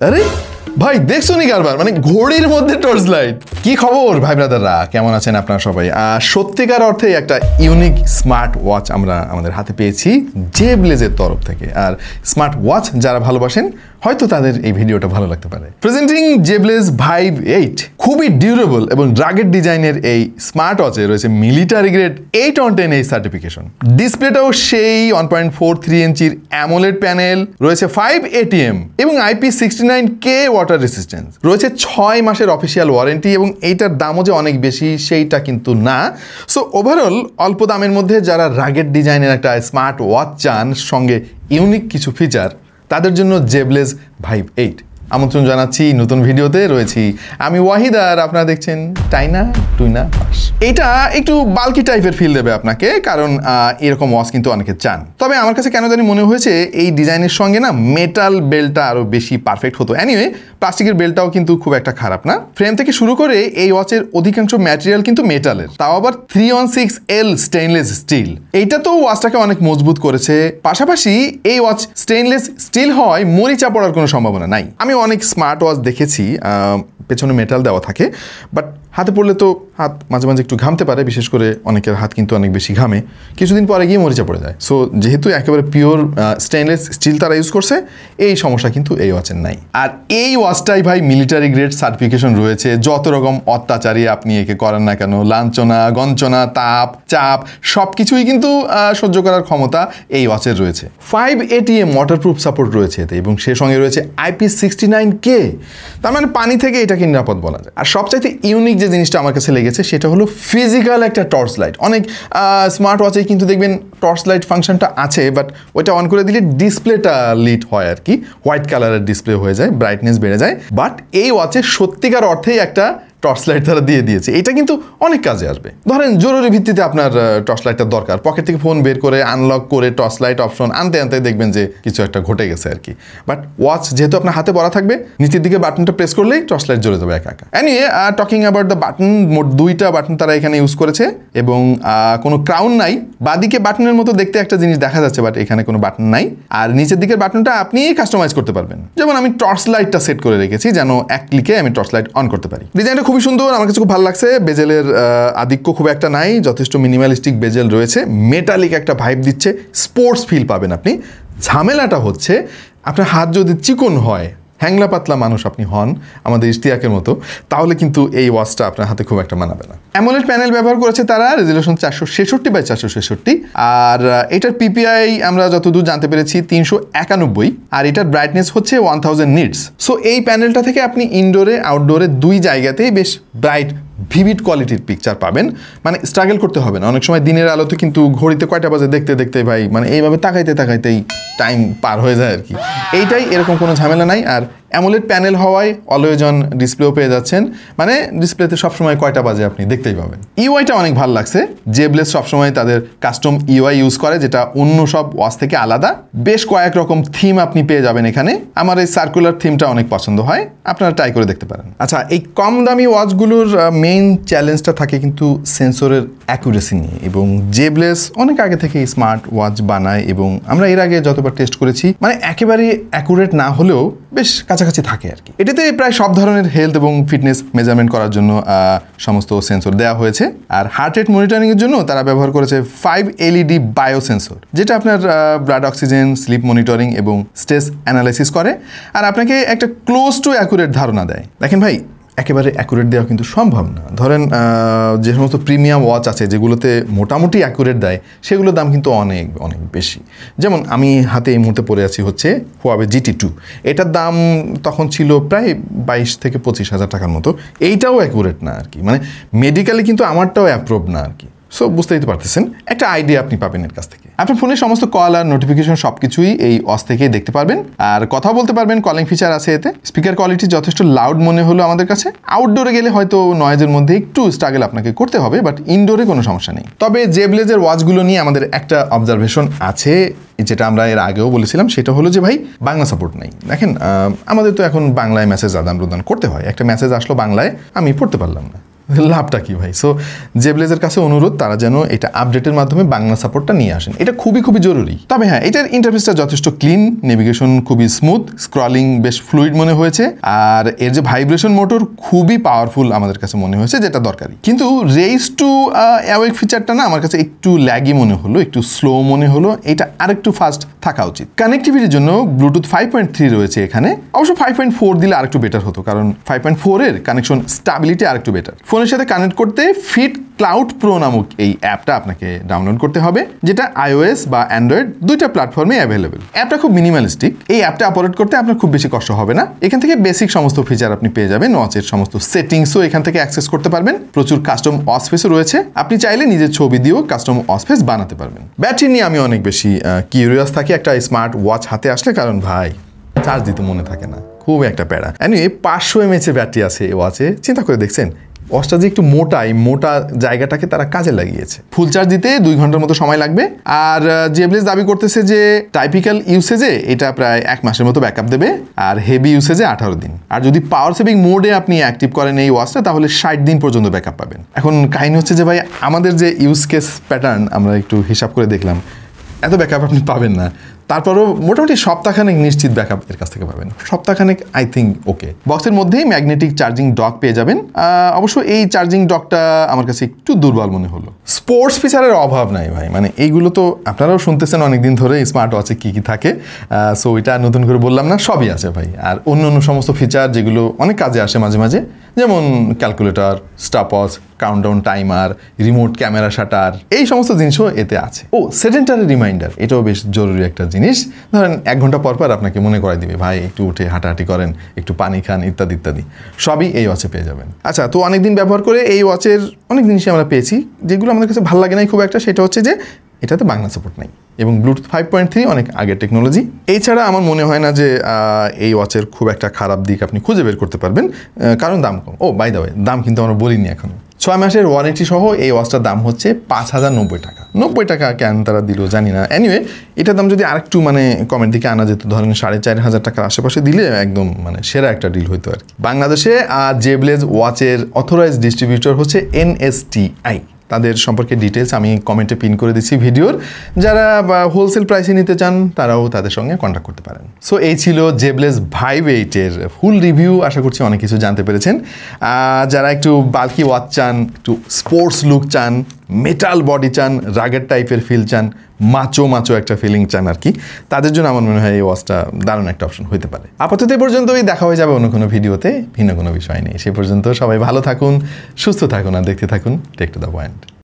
আরে ভাই দেখছো নি কারবার, মানে ঘড়ির মধ্যে টর্চ লাইট। কি খবর ভাই ব্রাদাররা, কেমন আছেন আপনারা সবাই? সত্যিকার অর্থে একটা ইউনিক স্মার্ট ওয়াচ আমরা আমাদের হাতে পেয়েছি জেব্লেজের তরফ থেকে। আর স্মার্ট ওয়াচ যারা ভালোবাসেন হয়তো তাদের এই ভিডিওটা ভালো লাগতে পারে। প্রেজেন্টিং জেব্লেজ ভাইভ 8, খুবই ডিউরেবল এবং রাগেড ডিজাইনের এই স্মার্ট ওয়াচে রয়েছে মিলিটারি গ্রেড 8 on 10 এই সার্টিফিকেশন। ডিসপ্লেটাও সেই 1.43 ইঞ্চির অ্যামোলেড প্যানেল, রয়েছে 5 ATM এবং IP69K ওয়াটার রেসিস্ট্যান্স, রয়েছে 6 মাসের অফিসিয়াল ওয়ারেন্টি এবং এইটার দামও যে অনেক বেশি সেইটা কিন্তু না। সো ওভারঅল অল্প দামের মধ্যে যারা রাগেড ডিজাইনের একটা স্মার্ট ওয়াচ চান সঙ্গে ইউনিক কিছু ফিচার, তাদের জন্য জেব্লেজ ভাইভ 8 আমন্ত্রণ জানাচ্ছি। নতুন ভিডিওতে রয়েছি আমি ওয়াহিদ আর আপনারা দেখছেন টাইনা টুইনা পাস। এটা একটু বাল্কি টাইপের ফিল দেবে আপনাকে, কারণ এরকম ওয়াচ কিন্তু অনেকে চান। তবে আমার কাছে কেন জানি মনে হয়েছে এই ডিজাইনের সঙ্গে না মেটাল বেল্টটা আরও বেশি পারফেক্ট হতো। এনিওয়ে প্লাস্টিকের বেল্টটাও কিন্তু খুব একটা খারাপ না। ফ্রেম থেকে শুরু করে এই ওয়াচের অধিকাংশ ম্যাটেরিয়াল কিন্তু মেটালের, তাও আবার 316L স্টেইনলেস স্টিল। এইটা তো ওয়াচটাকে অনেক মজবুত করেছে। পাশাপাশি এই ওয়াচ স্টেইনলেস স্টিল হওয়ায় মরিচা পড়ার কোনো সম্ভাবনা নাই। আমি অনেক স্মার্ট ওয়াচ দেখেছি পেছনে মেটাল দেওয়া থাকে, বাট হাতে পড়লে তো হাত মাঝে মাঝে একটু ঘামতে পারে, বিশেষ করে অনেকের হাত কিন্তু অনেক বেশি ঘামে, কিছুদিন পরে গিয়ে মরিচা পড়ে যায়। সো যেহেতু একেবারে পিওর স্টেইনলেস স্টিল তারা ইউজ করছে, এই সমস্যা কিন্তু এই ওয়াচের নাই। আর এই ওয়াচটাই ভাই মিলিটারি গ্রেড সার্টিফিকেশন রয়েছে। যত রকম অত্যাচারী আপনি একে করেন না কেন, লাঞ্ছনা গঞ্চনা তাপ চাপ সব কিছুই কিন্তু সহ্য করার ক্ষমতা এই ওয়াচের রয়েছে। 5 ATM ওয়াটারপ্রুফ সাপোর্ট রয়েছে এতে এবং সে সঙ্গে রয়েছে IP69K, তার মানে পানি থেকে এটাকে নিরাপদ বলা যায়। আর সবচাইতে ইউনিক যে জিনিসটা আমার কাছে লেগেছে সেটা হলো ফিজিক্যাল একটা টর্চ লাইট। অনেক স্মার্ট ওয়াচেই কিন্তু দেখবেন টর্চ লাইট ফাংশনটা আছে, বাট ওইটা অন করে দিলে ডিসপ্লেটা লিট হয় আর কি, হোয়াইট কালারের ডিসপ্লে হয়ে যায়, ব্রাইটনেস বেড়ে যায়। বাট এই ওয়াচে সত্যিকার অর্থেই একটা টর্চ লাইট তারা দিয়ে দিয়েছে। এটা কিন্তু অনেক কাজে আসবে। ধরেন জরুরি ভিত্তিতে আপনার টর্চ লাইটটা দরকার, পকেট থেকে ফোন বের করে আনলক করে টর্চ লাইট অপশন আনতে আনতে দেখবেন যে কিছু একটা ঘটে গেছে আর কি। বাট ওয়াচ যেহেতু আপনার হাতে পড়া থাকবে, নিচের দিকে বাটনটা প্রেস করলেই টর্চ লাইট জ্বলে যাবে একা একা। Anyway talking about the button, মোট 2টা বাটন তারা এখানে ইউজ করেছে এবং কোনো ক্রাউন নাই। বাদিকে বাটনের মতো দেখতে একটা জিনিস দেখা যাচ্ছে, বাট এখানে কোনো বাটন নাই। আর নিচের দিকের বাটনটা আপনি কাস্টমাইজ করতে পারবেন। যেমন আমি টর্চ লাইটটা সেট করে রেখেছি যেন এক ক্লিকে আমি টর্চ লাইট অন করতে পারি। ডিজাইনটা খুবই সুন্দর, আমার কাছে খুব ভালো লাগছে। বেজেলের আধিক্য খুব একটা নাই, যথেষ্ট মিনিমালিস্টিক বেজেল রয়েছে, মেটালিক একটা ভাইব দিচ্ছে, স্পোর্টস ফিল পাবেন আপনি। ঝামেলাটা হচ্ছে আপনার হাত যদি চিকন হয়, হ্যাংলা পাতলা মানুষ আপনি হন আমাদের ইশতিয়াকের মতো, তাহলে কিন্তু এই ওয়াচটা আপনার হাতে খুব একটা মানাবে না। অ্যামোলেড প্যানেল ব্যবহার করেছে তারা, রেজুলেশন 466x466, আর এটার PPI আমরা যতদূর জানতে পেরেছি 391, আর এটার ব্রাইটনেস হচ্ছে 1000 নিটস। সো এই প্যানেলটা থেকে আপনি ইনডোরে আউটডোরে দুই জায়গাতেই বেশ ব্রাইট ভিভিড কোয়ালিটির পিকচার পাবেন। মানে স্ট্রাগল করতে হবে না। অনেক সময় দিনের আলোতে কিন্তু ঘড়িতে কয়টা বাজে দেখতে দেখতে ভাই মানে এইভাবে তাকাইতে তাকাইতেই টাইম পার হয়ে যায় আর কি। এইটাই, এরকম কোনো ঝামেলা নাই। আর অ্যামোলেড প্যানেল হওয়ায় অলওয়েজ অন ডিসপ্লেও পেয়ে যাচ্ছেন, মানে ডিসপ্লেতে সবসময় কয়টা বাজে আপনি দেখতেই পাবেন। ইউআইটা অনেক ভালো লাগছে। জেব্লেজ সবসময় তাদের কাস্টম ইউআই ইউজ করে, যেটা অন্য সব ওয়াচ থেকে আলাদা। বেশ কয়েক রকম থিম আপনি পেয়ে যাবেন এখানে। আমার এই সার্কুলার থিমটা অনেক পছন্দ হয়, আপনারা ট্রাই করে দেখতে পারেন। আচ্ছা, এই কম দামি ওয়াচগুলোর মেইন চ্যালেঞ্জটা থাকে কিন্তু সেন্সরের অ্যাকুরেসি নিয়ে, এবং জেব্লেজ অনেক আগে থেকে স্মার্ট ওয়াচ বানায় এবং আমরা এর আগে যতবার টেস্ট করেছি মানে একেবারে অ্যাকুরেট না হলেও বেশ কাছাকাছি থাকে আর কি। এটাতে প্রায় সব ধরনের হেলথ এবং ফিটনেস মেজারমেন্ট করার জন্য সমস্ত সেন্সর দেওয়া হয়েছে। আর হার্ট রেট মনিটরিংয়ের জন্য তারা ব্যবহার করেছে 5 LED বায়ো সেন্সর, যেটা আপনার ব্লাড অক্সিজেন, স্লিপ মনিটরিং এবং স্ট্রেস অ্যানালাইসিস করে, আর আপনাকে একটা ক্লোজ টু অ্যাকুরেট ধারণা দেয়। দেখেন ভাই, একেবারে অ্যাকুরেট দেওয়া কিন্তু সম্ভব না। ধরেন যে সমস্ত প্রিমিয়াম ওয়াচ আছে যেগুলোতে মোটামুটি অ্যাকুরেট দেয়, সেগুলোর দাম কিন্তু অনেক অনেক বেশি। যেমন আমি হাতে এই মুহূর্তে পরে আছি হচ্ছে হুয়াওয়ে GT2, এটার দাম তখন ছিল প্রায় 22 থেকে 25 হাজার টাকার মতো। এইটাও অ্যাকুরেট না আর কি, মানে মেডিকেলি কিন্তু আমারটাও অ্যাপ্রুভ না আর কি। সো বুঝতেই তো পারতেছেন, একটা আইডিয়া আপনি পাবেন এর কাছ থেকে। আপনার ফোনের সমস্ত কল আর নোটিফিকেশন সব কিছুই এই ওয়াচ থেকেই দেখতে পারবেন, আর কথা বলতে পারবেন। কলিং ফিচার আছে এতে। স্পিকার কোয়ালিটি যথেষ্ট লাউড মনে হলো আমাদের কাছে। আউটডোরে গেলে হয়তো নয়েজের মধ্যে একটু স্ট্রাগল আপনাকে করতে হবে, বাট ইনডোরে কোনো সমস্যা নেই। তবে জেব্লেজের ওয়াচগুলো নিয়ে আমাদের একটা অবজারভেশন আছে, যেটা আমরা এর আগেও বলেছিলাম, সেটা হলো যে ভাই বাংলা সাপোর্ট নাই। দেখেন আমাদের তো এখন বাংলায় মেসেজ আদান প্রদান করতে হয়, একটা মেসেজ আসলো বাংলায়, আমি পড়তে পারলাম না, লাভটা কি ভাই? সো জেবলেজের কাছে অনুরোধ তারা যেন এটা আপডেটের মাধ্যমে বাংলা সাপোর্টটা নিয়ে আসেন, এটা খুবই খুবই জরুরি। তবে হ্যাঁ, এটার ইন্টারফেসটা যথেষ্ট ক্লিন, নেভিগেশন খুবই স্মুথ, স্ক্রলিং বেশ ফ্লুইড মনে হয়েছে, আর এর যে ভাইব্রেশন মোটর খুবই পাওয়ারফুল আমাদের কাছে মনে হয়েছে, যেটা দরকারি। কিন্তু রেইজ টু অ্যাওয়েক ফিচারটা না আমার কাছে একটু ল্যাগি মনে হলো, একটু স্লো মনে হলো, এটা আরেকটু ফাস্ট থাকা উচিত। কানেক্টিভিটির জন্য ব্লুটুথ 5.3 রয়েছে এখানে, অবশ্য 5.4 দিলে আরেকটু বেটার হতো, কারণ 5.4 এর কানেকশন স্টেবিলিটি আরেকটু বেটার। ফোনের সাথে কানেক্ট করতে ফিট ক্লাউড প্রো নামক এই অ্যাপটা আপনাকে ডাউনলোড করতে হবে, যেটা iOS বা অ্যান্ড্রয়েড দুইটা প্ল্যাটফর্মে অ্যাভেলেবেল। অ্যাপটা খুব মিনিমালিস্টিক, এই অ্যাপটা অপারেট করতে আপনার খুব বেশি কষ্ট হবে না। এখান থেকে বেসিক সমস্ত ফিচার আপনি পেয়ে যাবেন, ওয়াচের সমস্ত সেটিংসও এখান থেকে অ্যাক্সেস করতে পারবেন, প্রচুর কাস্টম ওয়াচ ফেসও রয়েছে, আপনি চাইলে নিজের ছবি দিয়েও কাস্টম ওয়াচ ফেস বানাতে পারবেন। ব্যাটারি নিয়ে আমি অনেক বেশি কিউরিয়াস থাকি একটা স্মার্ট ওয়াচ হাতে আসলে, কারণ ভাই চার্জ দিতে মনে থাকে না, খুব একটা প্যারা। এনিওয়ে 500 mAh এর ব্যাটারি আছে এই ওয়াচে, চিন্তা করে দেখছেন ওয়াচটা যে একটু মোটা, এই মোটা জায়গাটাকে তারা কাজে লাগিয়েছে। ফুল চার্জ দিতে 2 ঘন্টার মতো সময় লাগবে, আর জেবলেজ দাবি করতেছে যে টাইপিক্যাল ইউসেজে এটা প্রায় 1 মাসের মতো ব্যাকআপ দেবে, আর হেভি ইউসেজে 18 দিন। আর যদি পাওয়ার সেভিং মোডে আপনি অ্যাক্টিভ করেন এই ওয়াচটা, তাহলে 60 দিন পর্যন্ত ব্যাকআপ পাবেন। এখন কাহিনী হচ্ছে যে ভাই, আমাদের যে ইউজ কেস প্যাটার্ন আমরা একটু হিসাব করে দেখলাম, এত ব্যাকআপ আপনি পাবেন না। তারপরও মোটামুটি সপ্তাহখানেক নিশ্চিত ব্যাকআপ এর কাছ থেকে পাবেন, সপ্তাহখানেক আই থিঙ্ক ওকে। বক্সের মধ্যেই ম্যাগনেটিক চার্জিং ডক পেয়ে যাবেন, অবশ্য এই চার্জিং ডকটা আমার কাছে একটু দুর্বল মনে হলো। স্পোর্টস ফিচারের অভাব নাই ভাই, মানে এইগুলো তো আপনারাও শুনতেছেন অনেকদিন ধরে স্মার্ট ওয়াচে কী কী থাকে, সো এটা নতুন করে বললাম না, সবই আছে ভাই। আর অন্য অন্য সমস্ত ফিচার যেগুলো অনেক কাজে আসে মাঝে মাঝে, যেমন calculator, stopwatch, countdown timer, remote camera shutter, এই সমস্ত জিনিসও এতে আছে। ও সেডেন্টারি রিমাইন্ডার, এটাও বেশ জরুরি একটা জিনিস। ধরেন 1 ঘন্টা পর পর আপনাকে মনে করাই দিবে, ভাই একটু উঠে হাঁটাহাঁটি করেন, একটু পানি খান, ইত্যাদি ইত্যাদি, সবই এই ওয়াচে পেয়ে যাবেন। আচ্ছা, তো অনেকদিন ব্যবহার করে এই ওয়াচের অনেক জিনিসই আমরা পেয়েছি, যেগুলো আমাদের কাছে ভালো লাগে নাই খুব একটা, সেটা হচ্ছে যে এটাতে বাংলা সাপোর্ট নাই, এবং ব্লুটুথ 5.3 অনেক আগের টেকনোলজি। এছাড়া আমার মনে হয় না যে এই ওয়াচের খুব একটা খারাপ দিক আপনি খুঁজে বের করতে পারবেন, কারণ দাম কম। ও বাই দ্য ওয়ে, দাম কিন্তু আমরা বলিনি এখনো। 6 মাসের ওয়ারেন্টি সহ এই ওয়াচটার দাম হচ্ছে 5,090 টাকা। 90 টাকা কেন তারা দিল জানি না। এনিওয়ে, এটার দাম যদি আরেকটু মানে কমের দিকে আনা যেত, ধরেন 4,500 টাকার আশেপাশে দিলে একদম মানে সেরা একটা ডিল হইতো আর কি। বাংলাদেশে জেবলেজ ওয়াচের অথরাইজড ডিস্ট্রিবিউটর হচ্ছে NSTI। তাদের সম্পর্কে ডিটেলস আমি কমেন্টে পিন করে দিচ্ছি ভিডিওর, যারা হোলসেল প্রাইসে নিতে চান তারাও তাদের সঙ্গে কন্ট্যাক্ট করতে পারেন। সো এই ছিল জেবলেজ ভাইভ 8-এর ফুল রিভিউ। আশা করছি অনেক কিছু জানতে পেরেছেন। যারা একটু বাল্কি ওয়াচ চান, একটু স্পোর্টস লুক চান, মেটাল বডি চান, রাগের টাইপের ফিল চান, মাচো একটা ফিলিং চান আর কি, তাদের জন্য আমার মনে হয় এই ওয়াচটা দারুণ একটা অপশন হতে পারে। আপাতত এই পর্যন্তই, দেখা হয়ে যাবে অন্য কোনো ভিডিওতে ভিন্ন কোনো বিষয় নেই। সে পর্যন্ত সবাই ভালো থাকুন, সুস্থ থাকুন, আর দেখতে থাকুন টেক টু দ্য পয়েন্ট।